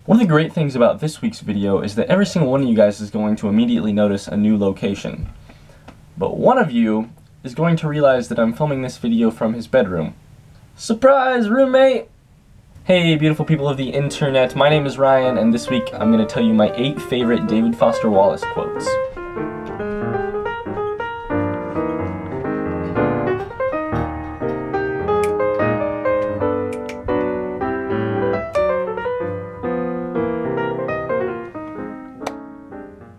One of the great things about this week's video is that every single one of you guys is going to immediately notice a new location. But one of you is going to realize that I'm filming this video from his bedroom. Surprise, roommate! Hey, beautiful people of the internet, my name is Ryan, and this week I'm going to tell you my 8 favorite David Foster Wallace quotes.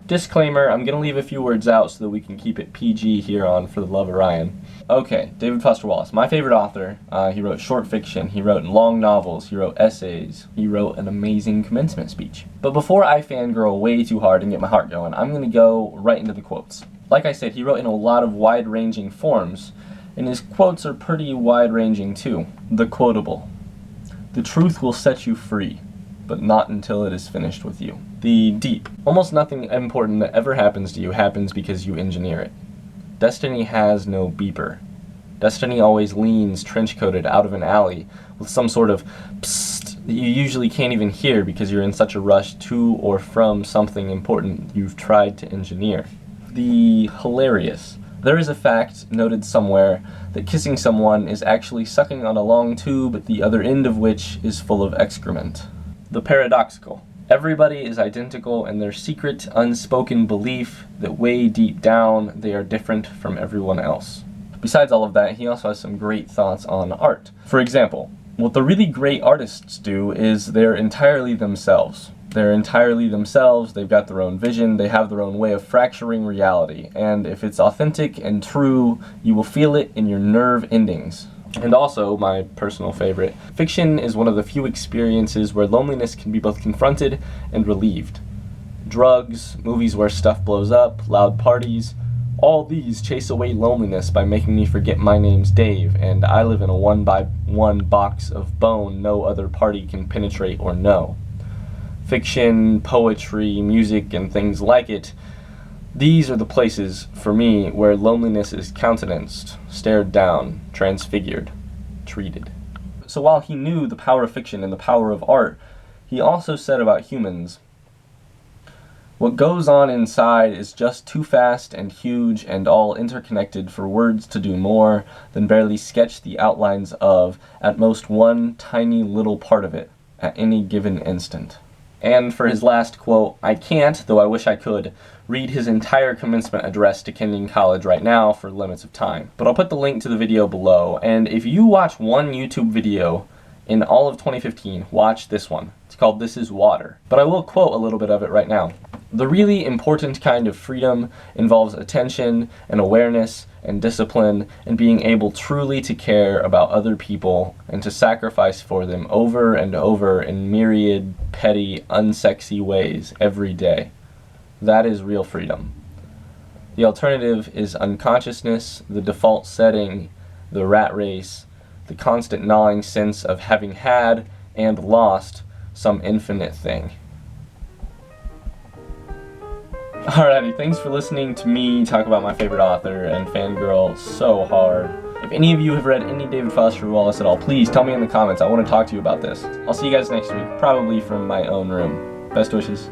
Disclaimer, I'm gonna leave a few words out so that we can keep it PG here on For the Love of Ryan. Okay, David Foster Wallace, my favorite author. He wrote short fiction, he wrote long novels, he wrote essays, he wrote an amazing commencement speech. But before I fangirl way too hard and get my heart going, I'm gonna go right into the quotes. Like I said, he wrote in a lot of wide-ranging forms, and his quotes are pretty wide-ranging too. The quotable. The truth will set you free, but not until it is finished with you. The deep. Almost nothing important that ever happens to you happens because you engineer it. Destiny has no beeper. Destiny always leans trench-coated out of an alley with some sort of psst that you usually can't even hear because you're in such a rush to or from something important you've tried to engineer. The hilarious. There is a fact noted somewhere that kissing someone is actually sucking on a long tube at the other end of which is full of excrement. The paradoxical. Everybody is identical in their secret, unspoken belief that way deep down they are different from everyone else. Besides all of that, he also has some great thoughts on art. For example, what the really great artists do is they're entirely themselves. They're entirely themselves, they've got their own vision, they have their own way of fracturing reality, and if it's authentic and true, you will feel it in your nerve endings. And also, my personal favorite, fiction is one of the few experiences where loneliness can be both confronted and relieved. Drugs, movies where stuff blows up, loud parties, all these chase away loneliness by making me forget my name's Dave, and I live in a 1x1 box of bone no other party can penetrate or know. Fiction, poetry, music, and things like it, these are the places, for me, where loneliness is countenanced, stared down, transfigured, treated. So while he knew the power of fiction and the power of art, he also said about humans, what goes on inside is just too fast and huge and all interconnected for words to do more than barely sketch the outlines of, at most, one tiny little part of it at any given instant. And for his last quote, I can't, though I wish I could, read his entire commencement address to Kenyon College right now for limits of time. But I'll put the link to the video below, and if you watch one YouTube video in all of 2015, watch this one. It's called This Is Water. But I will quote a little bit of it right now. The really important kind of freedom involves attention and awareness and discipline and being able truly to care about other people and to sacrifice for them over and over in myriad, petty, unsexy ways every day. That is real freedom. The alternative is unconsciousness, the default setting, the rat race, the constant gnawing sense of having had and lost some infinite thing. Alrighty, thanks for listening to me talk about my favorite author and fangirl so hard. If any of you have read any David Foster Wallace at all, please tell me in the comments. I want to talk to you about this. I'll see you guys next week, probably from my own room. Best wishes.